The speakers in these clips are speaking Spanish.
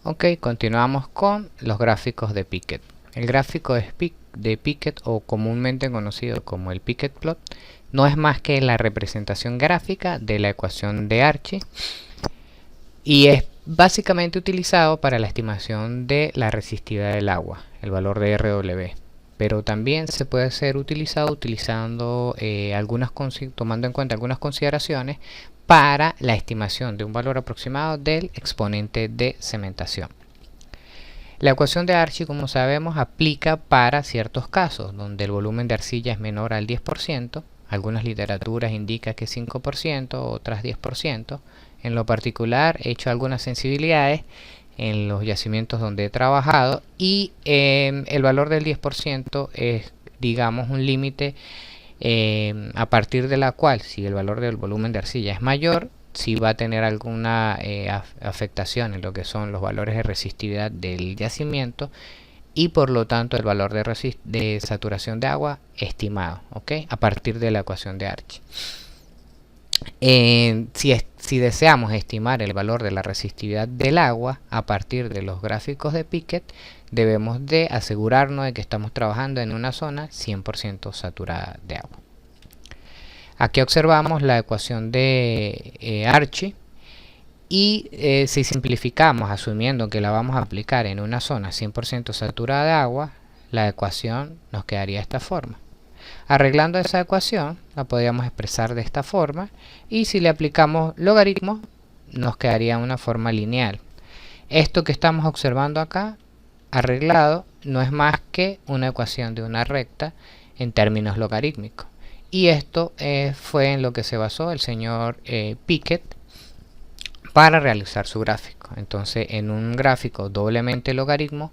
Ok, continuamos con los gráficos de Pickett. El gráfico de Pickett, o comúnmente conocido como el Pickett Plot, no es más que la representación gráfica de la ecuación de Archie y es básicamente utilizado para la estimación de la resistividad del agua, el valor de RW. Pero también se puede ser utilizado utilizando tomando en cuenta algunas consideraciones para la estimación de un valor aproximado del exponente de cementación. La ecuación de Archie, como sabemos, aplica para ciertos casos donde el volumen de arcilla es menor al 10%, algunas literaturas indican que 5%, otras 10%. En lo particular he hecho algunas sensibilidades en los yacimientos donde he trabajado y el valor del 10% es, digamos, un límite a partir de la cual, si el valor del volumen de arcilla es mayor, si va a tener alguna afectación en lo que son los valores de resistividad del yacimiento y por lo tanto el valor de saturación de agua estimado, ¿okay? A partir de la ecuación de Archie. Si deseamos estimar el valor de la resistividad del agua a partir de los gráficos de Pickett, debemos de asegurarnos de que estamos trabajando en una zona 100% saturada de agua. Aquí observamos la ecuación de Archie y si simplificamos asumiendo que la vamos a aplicar en una zona 100% saturada de agua, la ecuación nos quedaría de esta forma. Arreglando esa ecuación la podríamos expresar de esta forma y si le aplicamos logaritmos nos quedaría una forma lineal. Esto que estamos observando acá arreglado no es más que una ecuación de una recta en términos logarítmicos. Y esto fue en lo que se basó el señor Pickett para realizar su gráfico. Entonces, en un gráfico doblemente logarítmico,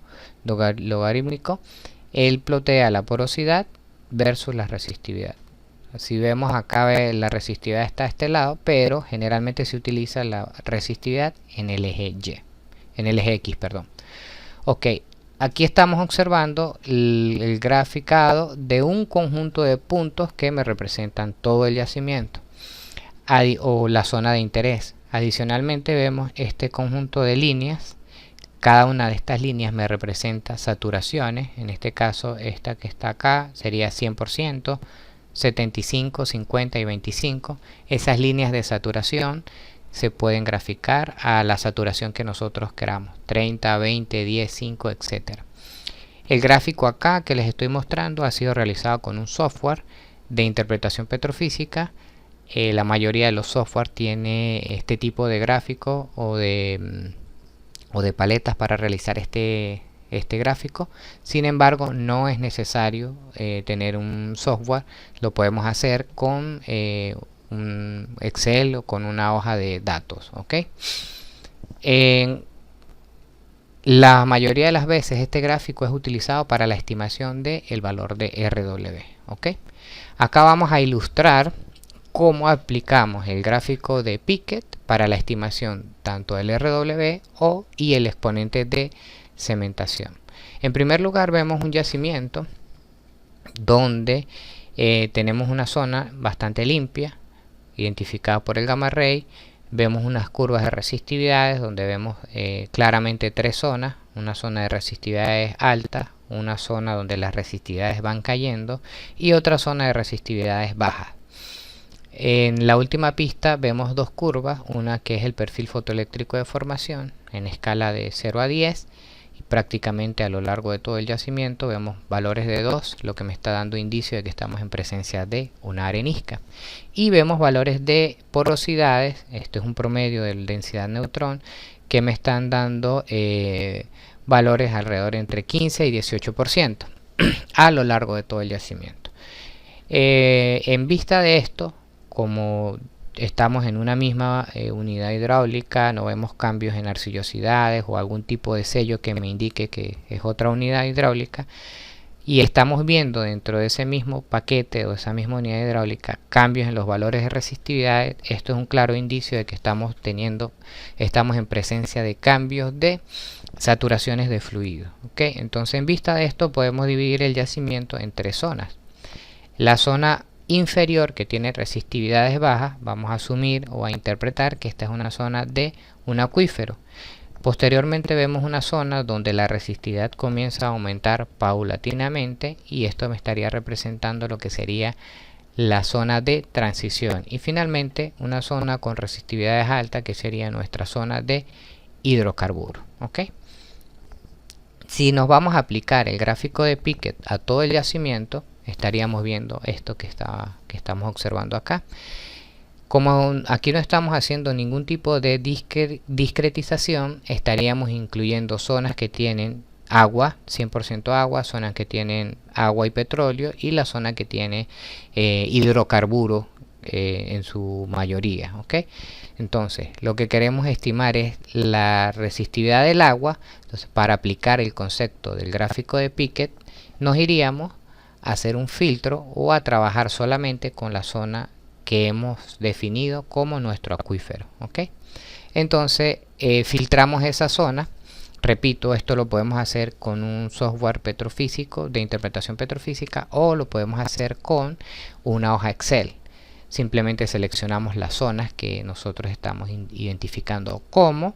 él plotea la porosidad versus la resistividad. Si vemos acá, la resistividad está a este lado, pero generalmente se utiliza la resistividad en el eje X, perdón. Ok. Aquí estamos observando el graficado de un conjunto de puntos que me representan todo el yacimiento o la zona de interés. Adicionalmente vemos este conjunto de líneas. Cada una de estas líneas me representa saturaciones. En este caso esta que está acá sería 100%, 75, 50 y 25. Esas líneas de saturación se pueden graficar a la saturación que nosotros queramos, 30, 20, 10, 5, etc. El gráfico acá que les estoy mostrando ha sido realizado con un software de interpretación petrofísica. La mayoría de los software tiene este tipo de gráfico o de paletas para realizar este gráfico. Sin embargo, no es necesario tener un software, lo podemos hacer con un Excel o con una hoja de datos, ¿ok? La mayoría de las veces este gráfico es utilizado para la estimación del valor de RW, ¿ok? Acá vamos a ilustrar cómo aplicamos el gráfico de Pickett para la estimación tanto del RW y el exponente de cementación. En primer lugar vemos un yacimiento donde tenemos una zona bastante limpia, identificada por el gamma ray. Vemos unas curvas de resistividades donde vemos claramente tres zonas: una zona de resistividades altas, una zona donde las resistividades van cayendo y otra zona de resistividades bajas. En la última pista vemos dos curvas, una que es el perfil fotoeléctrico de formación en escala de 0 a 10 y prácticamente a lo largo de todo el yacimiento vemos valores de 2, lo que me está dando indicio de que estamos en presencia de una arenisca. Y vemos valores de porosidades, esto es un promedio de densidad neutrón, que me están dando valores alrededor entre 15 y 18% a lo largo de todo el yacimiento. En vista de esto, como estamos en una misma unidad hidráulica, no vemos cambios en arcillosidades o algún tipo de sello que me indique que es otra unidad hidráulica, y estamos viendo dentro de ese mismo paquete o esa misma unidad hidráulica cambios en los valores de resistividad. Esto es un claro indicio de que estamos en presencia de cambios de saturaciones de fluido, ¿okay? Entonces, en vista de esto podemos dividir el yacimiento en tres zonas. La zona inferior, que tiene resistividades bajas, vamos a asumir o a interpretar que esta es una zona de un acuífero. Posteriormente vemos una zona donde la resistividad comienza a aumentar paulatinamente y esto me estaría representando lo que sería la zona de transición, y finalmente una zona con resistividades altas que sería nuestra zona de hidrocarburos. ¿Ok? Si nos vamos a aplicar el gráfico de Piquet a todo el yacimiento, estaríamos viendo esto que estamos observando acá. Como aquí no estamos haciendo ningún tipo de discretización, estaríamos incluyendo zonas que tienen agua, 100% agua, zonas que tienen agua y petróleo, y la zona que tiene hidrocarburos en su mayoría. ¿Ok? Entonces, lo que queremos estimar es la resistividad del agua. Entonces, para aplicar el concepto del gráfico de Piquet, nos iríamos a hacer un filtro o a trabajar solamente con la zona que hemos definido como nuestro acuífero. ¿Ok? Entonces, filtramos esa zona. Repito, esto lo podemos hacer con un software petrofísico de interpretación petrofísica, o lo podemos hacer con una hoja Excel. Simplemente seleccionamos las zonas que nosotros estamos identificando como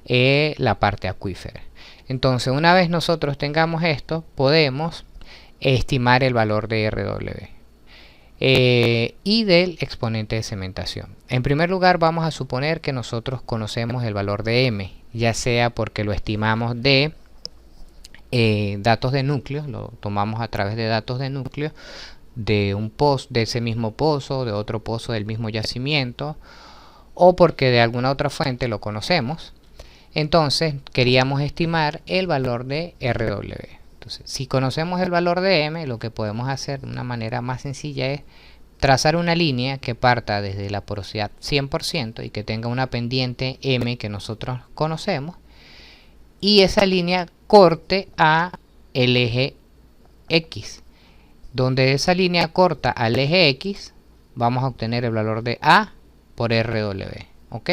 la parte acuífera. Entonces, una vez nosotros tengamos esto, podemos estimar el valor de RW y del exponente de cementación. En primer lugar, vamos a suponer que nosotros conocemos el valor de M, ya sea porque lo estimamos de datos de núcleo, lo tomamos a través de datos de núcleo de un pozo, de ese mismo pozo, de otro pozo del mismo yacimiento, o porque de alguna otra fuente lo conocemos. Entonces queríamos estimar el valor de RW. Entonces, si conocemos el valor de M, lo que podemos hacer de una manera más sencilla es trazar una línea que parta desde la porosidad 100% y que tenga una pendiente M que nosotros conocemos, y esa línea corte a el eje X. Donde esa línea corta al eje X, vamos a obtener el valor de A por RW. ¿Ok?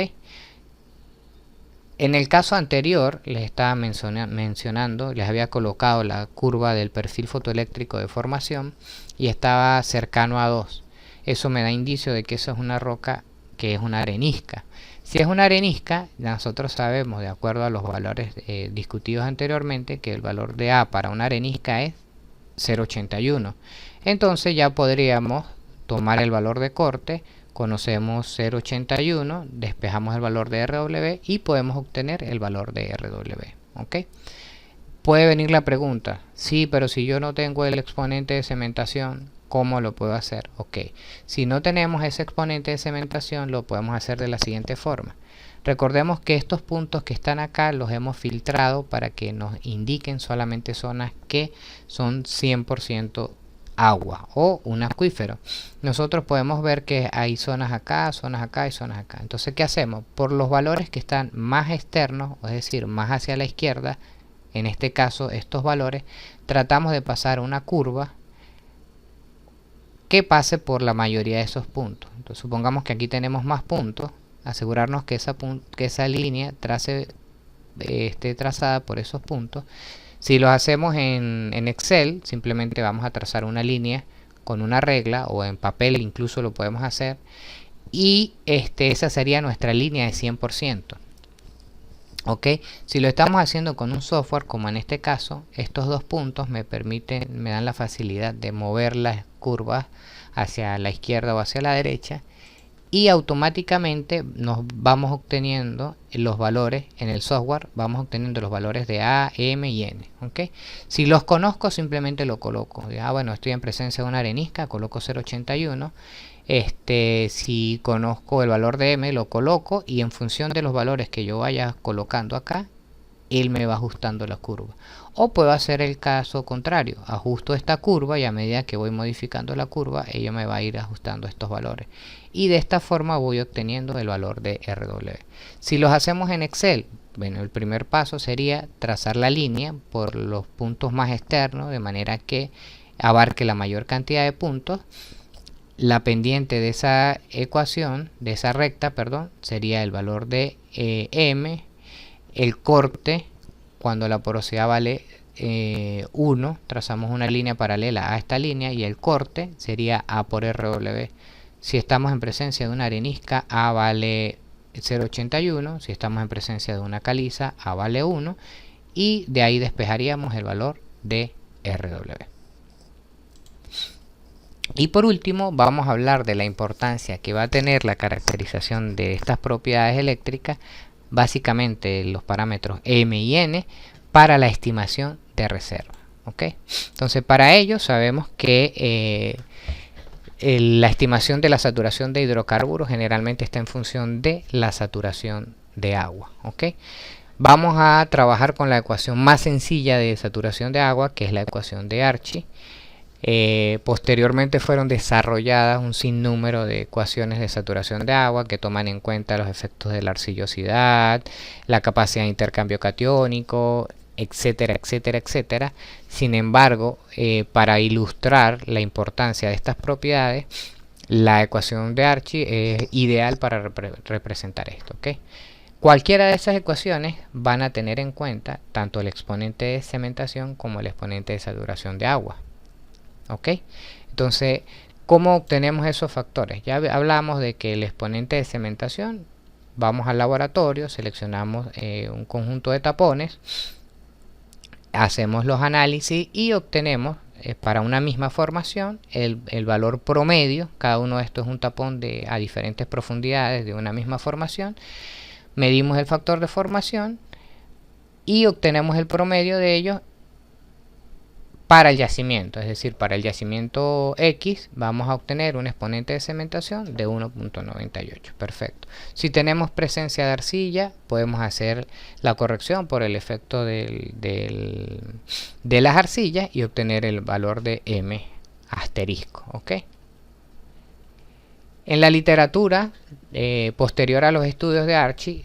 En el caso anterior, les estaba mencionando, les había colocado la curva del perfil fotoeléctrico de formación y estaba cercano a 2. Eso me da indicio de que eso es una roca que es una arenisca. Si es una arenisca, nosotros sabemos, de acuerdo a los valores discutidos anteriormente, que el valor de A para una arenisca es 0,81. Entonces ya podríamos tomar el valor de corte, conocemos 0,81, despejamos el valor de RW y podemos obtener el valor de RW. ¿Ok? Puede venir la pregunta, sí, pero si yo no tengo el exponente de cementación, ¿cómo lo puedo hacer? Ok, si no tenemos ese exponente de cementación, lo podemos hacer de la siguiente forma. Recordemos que estos puntos que están acá los hemos filtrado para que nos indiquen solamente zonas que son 100% agua o un acuífero. Nosotros podemos ver que hay zonas acá y zonas acá. Entonces, ¿qué hacemos? Por los valores que están más externos, es decir, más hacia la izquierda, en este caso estos valores, tratamos de pasar una curva que pase por la mayoría de esos puntos. Entonces, supongamos que aquí tenemos más puntos, asegurarnos que esa línea esté trazada por esos puntos. Si lo hacemos en Excel, simplemente vamos a trazar una línea con una regla, o en papel incluso lo podemos hacer, y esa sería nuestra línea de 100%. ¿Ok? Si lo estamos haciendo con un software, como en este caso, estos dos puntos me dan la facilidad de mover las curvas hacia la izquierda o hacia la derecha, y automáticamente nos vamos obteniendo los valores en el software, vamos obteniendo los valores de A, M y N. ¿Okay? Si los conozco, simplemente lo coloco. Bueno, estoy en presencia de una arenisca, coloco 0,81. Si conozco el valor de M, lo coloco, y en función de los valores que yo vaya colocando acá, él me va ajustando la curva. O puedo hacer el caso contrario, ajusto esta curva y a medida que voy modificando la curva, ella me va a ir ajustando estos valores. Y de esta forma voy obteniendo el valor de RW. Si los hacemos en Excel, bueno, el primer paso sería trazar la línea por los puntos más externos, de manera que abarque la mayor cantidad de puntos. La pendiente de esa ecuación, de esa recta, perdón, sería el valor de M. El corte, cuando la porosidad vale 1, trazamos una línea paralela a esta línea, y el corte sería A por RW. Si estamos en presencia de una arenisca, A vale 0,81. Si estamos en presencia de una caliza, A vale 1. Y de ahí despejaríamos el valor de RW. Y por último, vamos a hablar de la importancia que va a tener la caracterización de estas propiedades eléctricas, básicamente los parámetros M y N, para la estimación de reserva. ¿Ok? Entonces, para ello sabemos que la estimación de la saturación de hidrocarburos generalmente está en función de la saturación de agua. ¿Ok? Vamos a trabajar con la ecuación más sencilla de saturación de agua, que es la ecuación de Archie. Posteriormente fueron desarrolladas un sinnúmero de ecuaciones de saturación de agua que toman en cuenta los efectos de la arcillosidad, la capacidad de intercambio catiónico, etcétera, etcétera, etcétera. Sin embargo, para ilustrar la importancia de estas propiedades, la ecuación de Archie es ideal para representar esto. ¿Okay? Cualquiera de esas ecuaciones van a tener en cuenta tanto el exponente de cementación como el exponente de saturación de agua. ¿Ok? Entonces, ¿cómo obtenemos esos factores? Ya hablamos de que el exponente de cementación, vamos al laboratorio, seleccionamos un conjunto de tapones, hacemos los análisis y obtenemos para una misma formación el valor promedio. Cada uno de estos es un tapón a diferentes profundidades de una misma formación. Medimos el factor de formación y obtenemos el promedio de ellos para el yacimiento, es decir, para el yacimiento X vamos a obtener un exponente de cementación de 1.98. Perfecto. Si tenemos presencia de arcilla, podemos hacer la corrección por el efecto de las arcillas y obtener el valor de M asterisco. ¿Ok? En la literatura posterior a los estudios de Archie,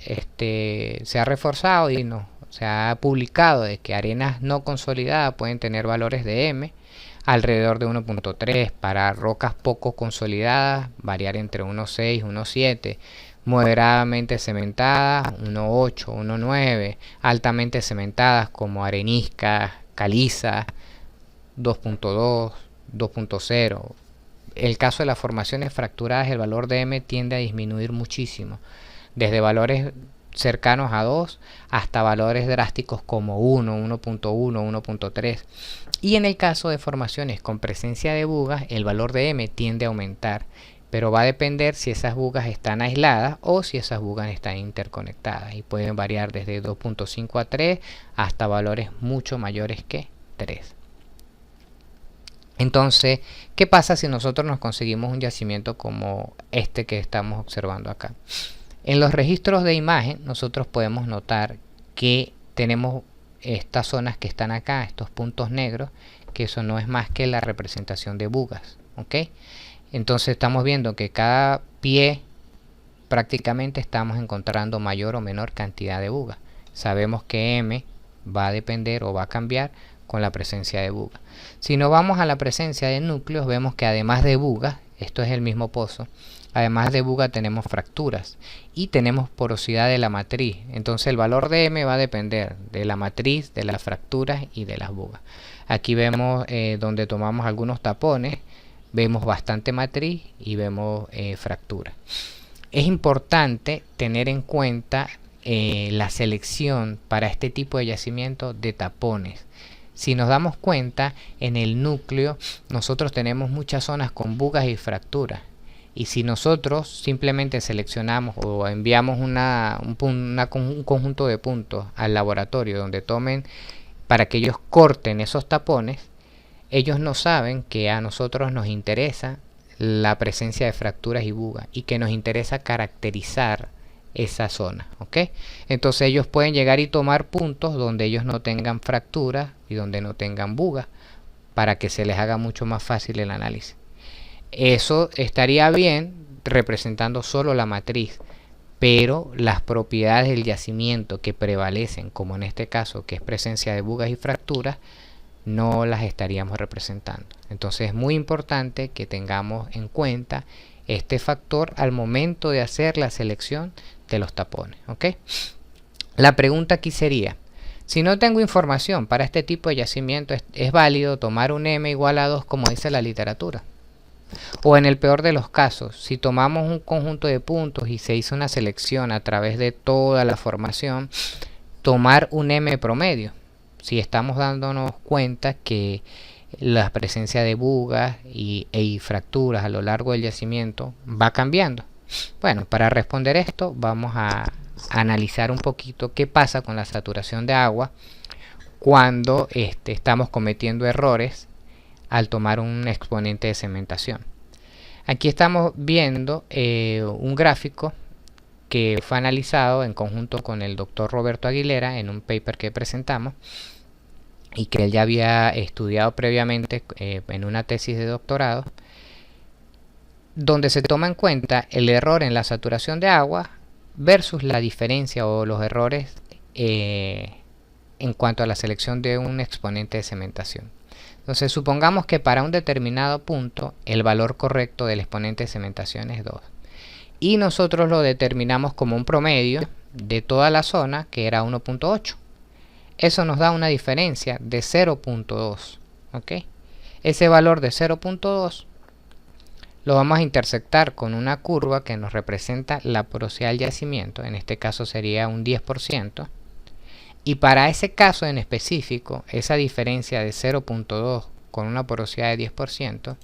se ha reforzado y se ha publicado de que arenas no consolidadas pueden tener valores de M alrededor de 1.3, para rocas poco consolidadas variar entre 1.6 y 1.7, moderadamente cementadas 1.8, 1.9, altamente cementadas como areniscas, calizas 2.2, 2.0. El caso de las formaciones fracturadas, el valor de M tiende a disminuir muchísimo, desde valores cercanos a 2 hasta valores drásticos como 1, 1.1, 1.3. Y en el caso de formaciones con presencia de bugas, el valor de M tiende a aumentar, pero va a depender si esas bugas están aisladas o si esas bugas están interconectadas, y pueden variar desde 2.5 a 3 hasta valores mucho mayores que 3. Entonces, ¿qué pasa si nosotros nos conseguimos un yacimiento como este que estamos observando acá? En los registros de imagen nosotros podemos notar que tenemos estas zonas que están acá, estos puntos negros, que eso no es más que la representación de bugas. ¿Ok? Entonces estamos viendo que cada pie prácticamente estamos encontrando mayor o menor cantidad de bugas. Sabemos que M va a depender o va a cambiar con la presencia de bugas. Si nos vamos a la presencia de núcleos, vemos que además de bugas, esto es el mismo pozo, además de buga tenemos fracturas y tenemos porosidad de la matriz. Entonces el valor de M va a depender de la matriz, de las fracturas y de las bugas. Aquí vemos donde tomamos algunos tapones, vemos bastante matriz y vemos fractura. Es importante tener en cuenta la selección para este tipo de yacimiento de tapones. Si nos damos cuenta, en el núcleo nosotros tenemos muchas zonas con bugas y fracturas. Y si nosotros simplemente seleccionamos o enviamos un conjunto de puntos al laboratorio donde tomen para que ellos corten esos tapones, ellos no saben que a nosotros nos interesa la presencia de fracturas y bugas y que nos interesa caracterizar esa zona. ¿Ok? Entonces ellos pueden llegar y tomar puntos donde ellos no tengan fracturas y donde no tengan bugas para que se les haga mucho más fácil el análisis. Eso estaría bien representando solo la matriz, pero las propiedades del yacimiento que prevalecen, como en este caso que es presencia de bugas y fracturas, no las estaríamos representando. Entonces es muy importante que tengamos en cuenta este factor al momento de hacer la selección de los tapones. ¿Ok? La pregunta aquí sería: si no tengo información para este tipo de yacimiento, ¿es válido tomar un M igual a 2 como dice la literatura? O en el peor de los casos, si tomamos un conjunto de puntos y se hizo una selección a través de toda la formación, tomar un M promedio. Si estamos dándonos cuenta que la presencia de bugas y fracturas a lo largo del yacimiento va cambiando. Bueno, para responder esto vamos a analizar un poquito qué pasa con la saturación de agua cuando estamos cometiendo errores al tomar un exponente de cementación. Aquí estamos viendo un gráfico que fue analizado en conjunto con el doctor Roberto Aguilera en un paper que presentamos y que él ya había estudiado previamente en una tesis de doctorado, donde se toma en cuenta el error en la saturación de agua versus la diferencia o los errores en cuanto a la selección de un exponente de cementación. Entonces supongamos que para un determinado punto el valor correcto del exponente de cementación es 2 y nosotros lo determinamos como un promedio de toda la zona, que era 1.8. Eso nos da una diferencia de 0.2. ¿ok? Ese valor de 0.2 lo vamos a intersectar con una curva que nos representa la porosidad del yacimiento, en este caso sería un 10%, y para ese caso en específico, esa diferencia de 0.2 con una porosidad de 10%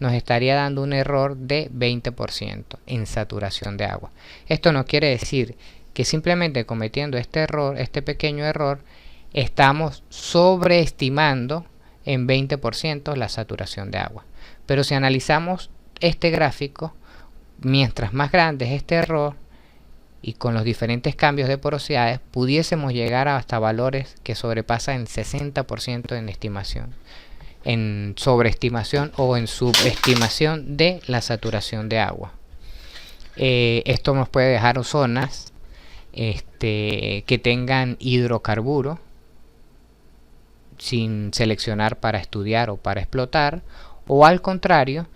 nos estaría dando un error de 20% en saturación de agua. Esto no quiere decir que simplemente cometiendo este error, este pequeño error, estamos sobreestimando en 20% la saturación de agua. Pero si analizamos este gráfico, mientras más grande es este error y con los diferentes cambios de porosidades, pudiésemos llegar hasta valores que sobrepasan el 60% en estimación, en sobreestimación o en subestimación de la saturación de agua. Esto nos puede dejar zonas que tengan hidrocarburos sin seleccionar para estudiar o para explotar, o al contrario,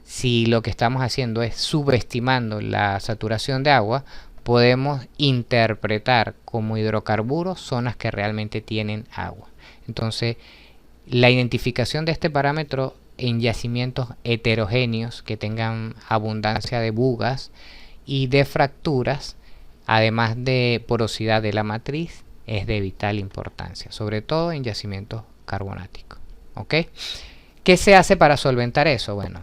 si lo que estamos haciendo es subestimando la saturación de agua, podemos interpretar como hidrocarburos zonas que realmente tienen agua. Entonces, la identificación de este parámetro en yacimientos heterogéneos que tengan abundancia de bugas y de fracturas, además de porosidad de la matriz, es de vital importancia, sobre todo en yacimientos carbonáticos. ¿ok? ¿Qué se hace para solventar eso? Bueno,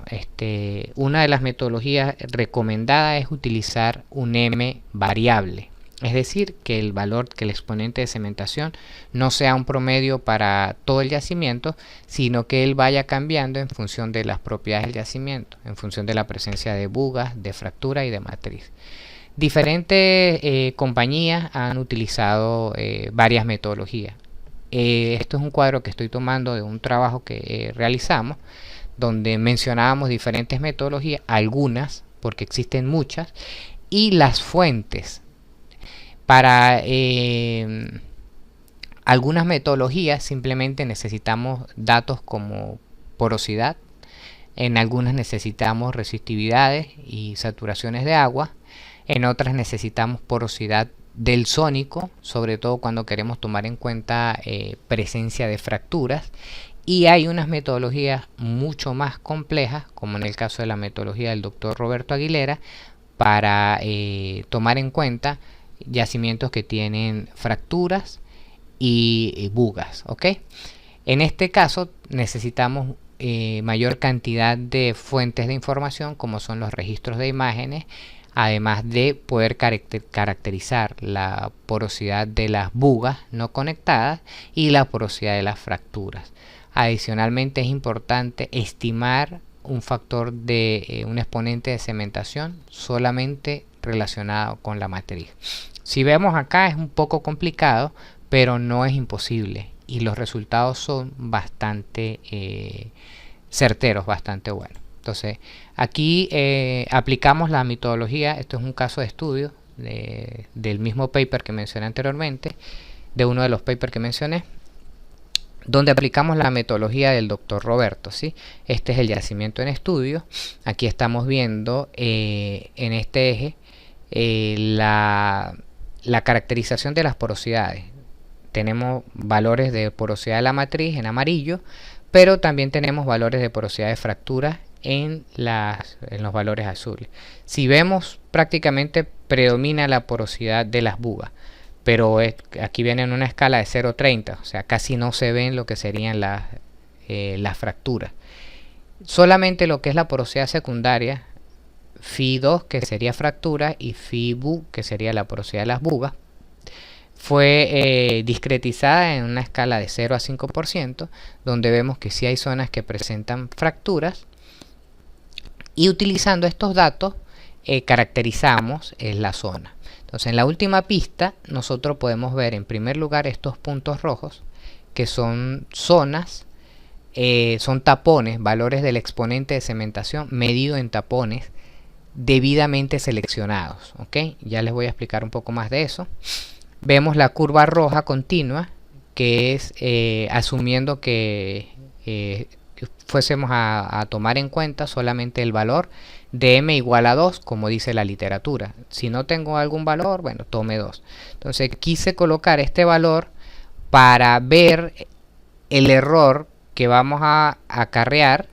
una de las metodologías recomendadas es utilizar un M variable. Es decir, que el valor, que el exponente de cementación no sea un promedio para todo el yacimiento, sino que él vaya cambiando en función de las propiedades del yacimiento, en función de la presencia de bugas, de fractura y de matriz. Diferentes compañías han utilizado varias metodologías. Esto es un cuadro que estoy tomando de un trabajo que realizamos, donde mencionábamos diferentes metodologías, algunas, porque existen muchas, y las fuentes. Para algunas metodologías simplemente necesitamos datos como porosidad, en algunas necesitamos resistividades y saturaciones de agua, en otras necesitamos porosidad del sónico, sobre todo cuando queremos tomar en cuenta presencia de fracturas, y hay unas metodologías mucho más complejas, como en el caso de la metodología del doctor Roberto Aguilera, para tomar en cuenta yacimientos que tienen fracturas y bugas. ¿ok? En este caso necesitamos mayor cantidad de fuentes de información, como son los registros de imágenes, además de poder caracterizar la porosidad de las bugas no conectadas y la porosidad de las fracturas. Adicionalmente es importante estimar un factor de un exponente de cementación solamente relacionado con la matriz. Si vemos acá es un poco complicado, pero no es imposible y los resultados son bastante certeros, bastante buenos. Entonces aquí aplicamos la metodología. Esto es un caso de estudio del mismo paper que mencioné anteriormente, de uno de los papers que mencioné, donde aplicamos la metodología del doctor Roberto. ¿sí? Este es el yacimiento en estudio. Aquí estamos viendo en este eje la caracterización de las porosidades. Tenemos valores de porosidad de la matriz en amarillo pero también tenemos valores de porosidad de fractura en los valores azules. Si vemos, prácticamente predomina la porosidad de las bugas, pero aquí viene en una escala de 0,30, o sea, casi no se ven lo que serían las fracturas. Solamente lo que es la porosidad secundaria, Φ2, que sería fractura, y Φ que sería la porosidad de las bugas, fue discretizada en una escala de 0 a 5%, donde vemos que sí hay zonas que presentan fracturas, y utilizando estos datos caracterizamos la zona. Entonces, en la última pista nosotros podemos ver en primer lugar estos puntos rojos, que son zonas, son tapones, valores del exponente de cementación medido en tapones debidamente seleccionados. ¿Ok? Ya les voy a explicar un poco más de eso. Vemos la curva roja continua, que es asumiendo que fuésemos a tomar en cuenta solamente el valor de m igual a 2, como dice la literatura. Si no tengo algún valor, bueno, tome 2. Entonces quise colocar este valor para ver el error que vamos a acarrear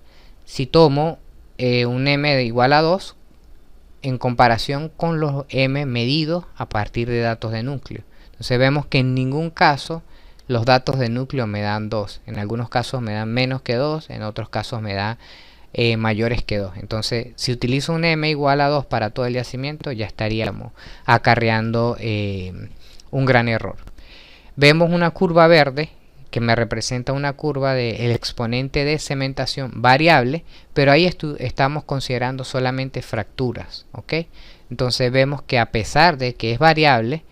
si tomo un m de igual a 2 en comparación con los m medidos a partir de datos de núcleo. Entonces vemos que en ningún caso los datos de núcleo me dan 2. En algunos casos me dan menos que 2, en otros casos me dan mayores que 2. Entonces, si utilizo un m igual a 2 para todo el yacimiento, ya estaríamos acarreando un gran error. Vemos una curva verde que me representa una curva del exponente de cementación variable, pero ahí estamos considerando solamente fracturas. ¿Ok? Entonces vemos que a pesar de que es variable,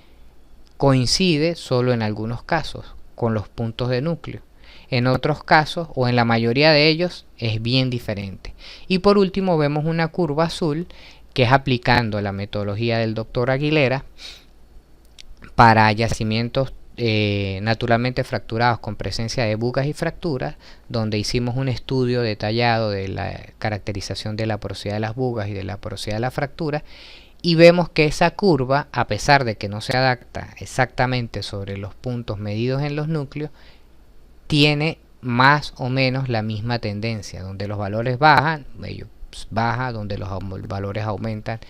coincide solo en algunos casos con los puntos de núcleo. En otros casos, o en la mayoría de ellos, es bien diferente. Y por último vemos una curva azul, que es aplicando la metodología del doctor Aguilera para yacimientos naturalmente fracturados con presencia de bugas y fracturas, donde hicimos un estudio detallado de la caracterización de la porosidad de las bugas y de la porosidad de la fractura, y vemos que esa curva, a pesar de que no se adapta exactamente sobre los puntos medidos en los núcleos, tiene más o menos la misma tendencia. Donde los valores bajan, ellos bajan; donde los valores aumentan,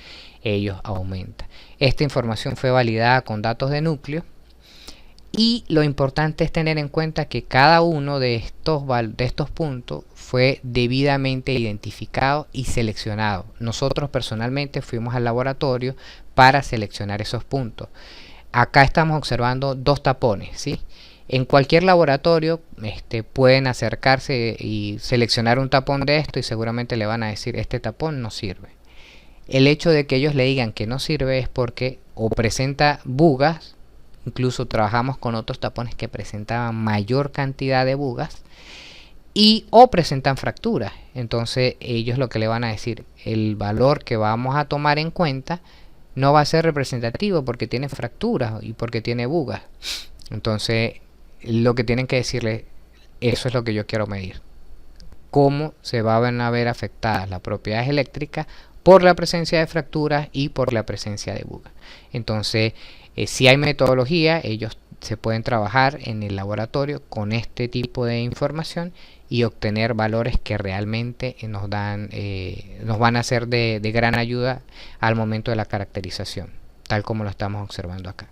ellos aumentan. Esta información fue validada con datos de núcleo, y lo importante es tener en cuenta que cada uno de estos puntos fue debidamente identificado y seleccionado. Nosotros personalmente fuimos al laboratorio para seleccionar esos puntos. Acá estamos observando dos tapones, ¿sí? En cualquier laboratorio pueden acercarse y seleccionar un tapón de esto, y seguramente le van a decir: este tapón no sirve. El hecho de que ellos le digan que no sirve es porque o presenta bugas. Incluso trabajamos con otros tapones que presentaban mayor cantidad de bugas, o presentan fracturas. Entonces ellos lo que le van a decir: el valor que vamos a tomar en cuenta no va a ser representativo porque tiene fracturas y porque tiene bugas. Entonces lo que tienen que decirle: eso es lo que yo quiero medir. Cómo se van a ver afectadas las propiedades eléctricas por la presencia de fracturas y por la presencia de bugas. Entonces, si hay metodología, ellos se pueden trabajar en el laboratorio con este tipo de información y obtener valores que realmente nos van a ser de gran ayuda al momento de la caracterización, tal como lo estamos observando acá.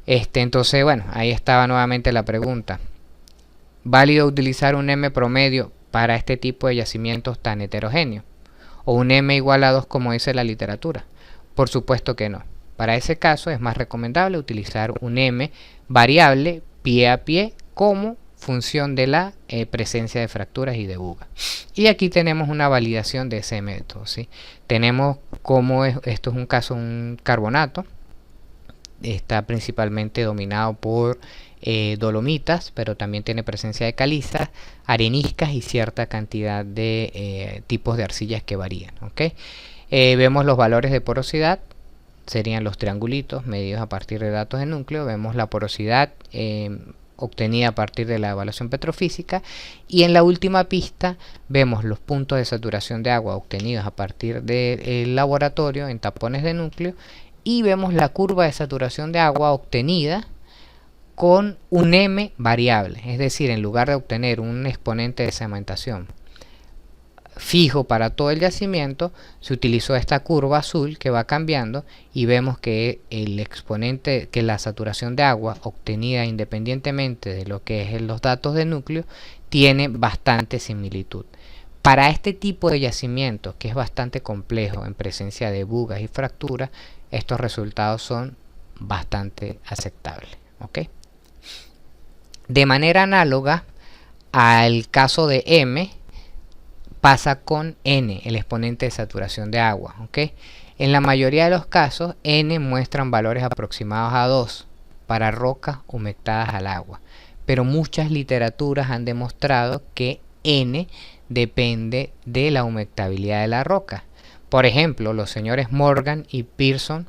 Entonces, bueno, ahí estaba nuevamente la pregunta: ¿válido utilizar un m promedio para este tipo de yacimientos tan heterogéneos? ¿O un m igual a 2 como dice la literatura? Por supuesto que no. Para ese caso es más recomendable utilizar un m variable pie a pie como función de la presencia de fracturas y de bugas. Y aquí tenemos una validación de ese método, ¿sí? Tenemos como esto es un caso, un carbonato. Está principalmente dominado por dolomitas, pero también tiene presencia de calizas, areniscas y cierta cantidad de tipos de arcillas que varían. ¿Okay? Vemos los valores de porosidad, serían los triangulitos medidos a partir de datos de núcleo. Vemos la porosidad obtenida a partir de la evaluación petrofísica, y en la última pista vemos los puntos de saturación de agua obtenidos a partir del laboratorio en tapones de núcleo, y vemos la curva de saturación de agua obtenida con un M variable, es decir, en lugar de obtener un exponente de cementación fijo para todo el yacimiento, se utilizó esta curva azul que va cambiando y vemos que el exponente, que la saturación de agua obtenida independientemente de lo que es los datos de núcleo, tiene bastante similitud. Para este tipo de yacimiento, que es bastante complejo en presencia de bugas y fracturas, estos resultados son bastante aceptables, ¿ok? De manera análoga al caso de M, pasa con N, el exponente de saturación de agua, ¿ok? En la mayoría de los casos, N muestran valores aproximados a 2 para rocas humectadas al agua, pero muchas literaturas han demostrado que N depende de la humectabilidad de la roca. Por ejemplo, los señores Morgan y Pearson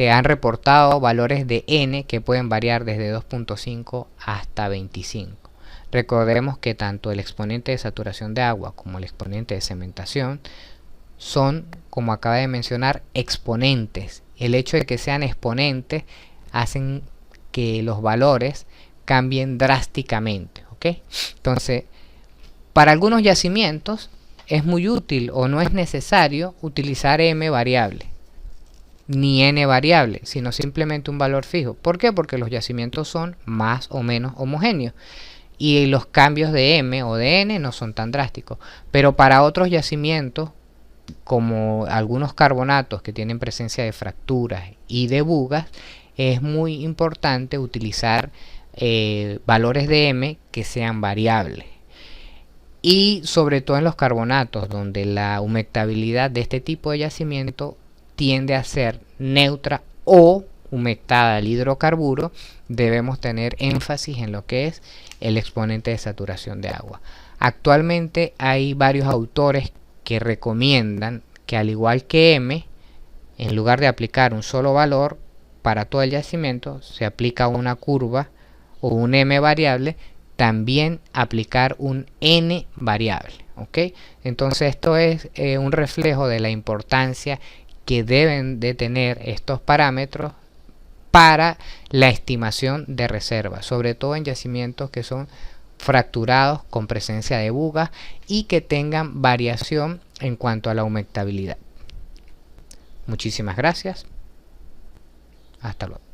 han reportado valores de N que pueden variar desde 2.5 hasta 25. Recordemos que tanto el exponente de saturación de agua como el exponente de cementación son, como acaba de mencionar, exponentes. El hecho de que sean exponentes hacen que los valores cambien drásticamente, ¿ok? Entonces, para algunos yacimientos es muy útil o no es necesario utilizar M variable ni N variable, sino simplemente un valor fijo. ¿Por qué? Porque los yacimientos son más o menos homogéneos y los cambios de M o de N no son tan drásticos. Pero para otros yacimientos, como algunos carbonatos que tienen presencia de fracturas y de bugas, es muy importante utilizar valores de M que sean variables. Y sobre todo en los carbonatos, donde la humectabilidad de este tipo de yacimiento tiende a ser neutra o humectada al hidrocarburo, debemos tener énfasis en lo que es el exponente de saturación de agua. Actualmente hay varios autores que recomiendan que, al igual que M, en lugar de aplicar un solo valor para todo el yacimiento, se aplica una curva o un M variable, también aplicar un N variable, ¿ok? Entonces esto es un reflejo de la importancia que deben de tener estos parámetros para la estimación de reserva, sobre todo en yacimientos que son fracturados con presencia de bugas y que tengan variación en cuanto a la humectabilidad. Muchísimas gracias. Hasta luego.